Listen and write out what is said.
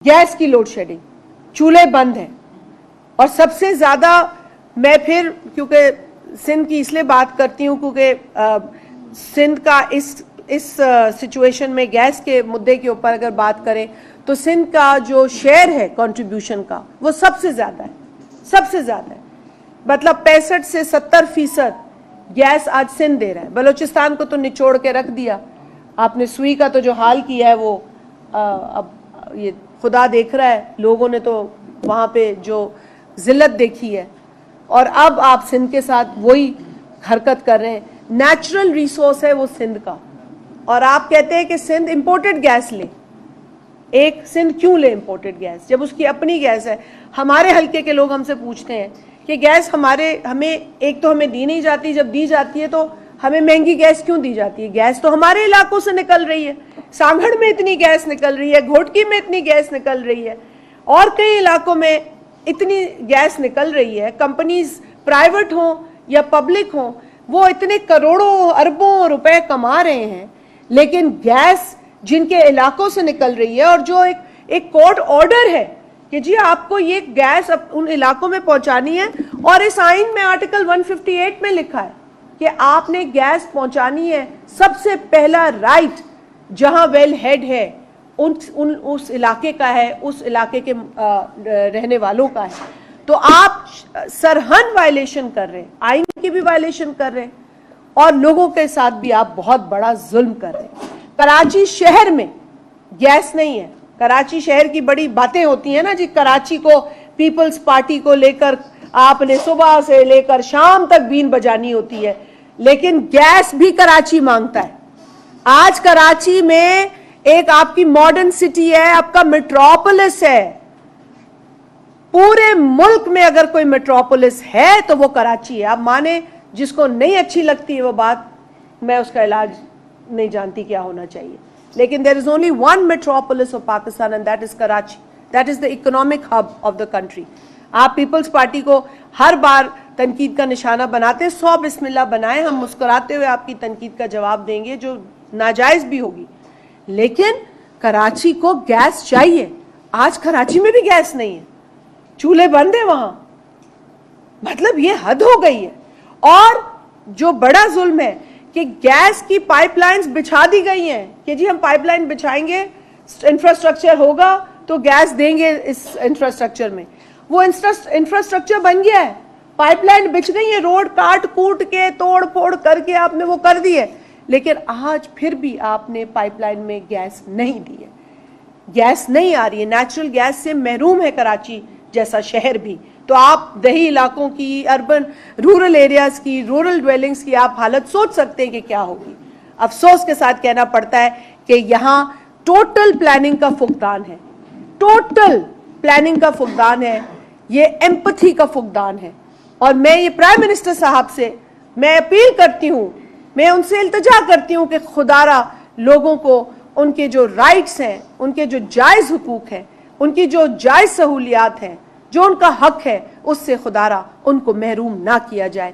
Gas की load shedding, चूल्हे बंद हैं। और सबसे ज्यादा मैं फिर क्योंकि सिंध की इसलिए बात करती हूं क्योंकि सिंध का इस सिचुएशन में गैस के मुद्दे के ऊपर अगर बात करें तो सिंध का जो शेयर है कंट्रीब्यूशन का वो सबसे ज्यादा है, सबसे ज्यादा है। मतलब 65 से 70% गैस आज सिंध दे रहा है। बलूचिस्तान को तो निचोड़ के रख दिया आपने। सुई का तो जो हाल किया है वो अब ये खुदा देख रहा है, लोगों ने तो वहां पे जो जिल्लत देखी है। और अब आप सिंध के साथ वही हरकत कर रहे हैं। नेचुरल रिसोर्स है वो सिंध का, और आप कहते हैं कि सिंध इंपोर्टेड गैस ले। एक सिंध क्यों ले इंपोर्टेड गैस जब उसकी अपनी गैस है? हमारे हल्के के लोग हमसे पूछते हैं कि गैस हमें एक तो हमें दी नहीं जाती, जब दी जाती है तो हमें महंगी गैस क्यों दी जाती है? गैस तो हमारे इलाकों से निकल रही है। सांगड़ में इतनी गैस निकल रही है, घोटकी में इतनी गैस निकल रही है, और कई इलाकों में इतनी गैस निकल रही है। कंपनीज प्राइवेट हो या पब्लिक हो, वो इतने करोड़ों अरबों रुपए कमा रहे हैं, लेकिन गैस जिनके इलाकों से निकल रही है और जो एक कोर्ट ऑर्डर है कि जी आपको ये गैस उन इलाकों में पहुंचानी है, और इस आइन में आर्टिकल 158 में लिखा है कि आपने गैस पहुंचानी है। सबसे पहला राइट जहां वेल हेड है उस इलाके का है, उस इलाके के रहने वालों का है। तो आप सरहद वायलेशन कर रहे हैं, आइन की भी वायलेशन कर रहे हैं, और लोगों के साथ भी आप बहुत बड़ा जुल्म कर रहे हैं। कराची शहर में गैस नहीं है। कराची शहर की बड़ी बातें होती हैं ना जी, कराची को पीपल्स पार्टी को लेकर आपने सुबह से लेकर शाम तक बीन बजानी होती है, लेकिन गैस भी कराची मांगता है। आज कराची में एक आपकी मॉडर्न सिटी है, आपका मेट्रोपोलिस है। पूरे मुल्क में अगर कोई मेट्रोपोलिस है तो वो कराची है। आप माने, जिसको नहीं अच्छी लगती है वो बात, मैं उसका इलाज नहीं जानती क्या होना चाहिए, लेकिन there is only one metropolis of Pakistan and that is Karachi. That is the economic hub of the country. आप पीपल्स पार्टी को हर बार तनकीद का निशाना बनाते हैं। 100 बिस्मिल्लाह बनाए, हम मुस्कुराते हुए आपकी तनकीद का जवाब देंगे जो नाजायज भी होगी, लेकिन कराची को गैस चाहिए। आज कराची में भी गैस नहीं है, चूल्हे बंद है वहां। मतलब ये हद हो गई है। और जो बड़ा जुल्म है कि गैस की पाइपलाइंस बिछा दी गई हैं कि जी हम पाइपलाइन बिछाएंगे, इंफ्रास्ट्रक्चर होगा तो गैस देंगे इस इंफ्रास्ट्रक्चर में। वो इंफ्रास्ट्रक्चर बन गया है, पाइपलाइन बिछ गई है, रोड काट कूट के तोड़ फोड़ करके आपने वो कर दी है, लेकिन आज फिर भी आपने पाइपलाइन में गैस नहीं दी है। गैस नहीं आ रही है। नेचुरल गैस से महरूम है कराची जैसा शहर भी। तो आप दही इलाकों की, अर्बन रूरल एरियाज की, रूरल ड्वेलिंग्स की आप हालत सोच सकते हैं कि क्या होगी। अफसोस के साथ कहना पड़ता है कि यहाँ टोटल प्लानिंग का फुकदान है, टोटल प्लानिंग का फुकदान है, ये एम्पैथी का फुकदान है। और मैं ये प्राइम मिनिस्टर साहब से मैं अपील करती हूँ, मैं उनसे इल्तिजा करती हूँ कि खुदारा लोगों को उनके जो राइट्स हैं, उनके जो जायज़ हुकूक हैं, उनकी जो जायज़ सहूलियात हैं, जो उनका हक है, उससे खुदारा उनको महरूम ना किया जाए।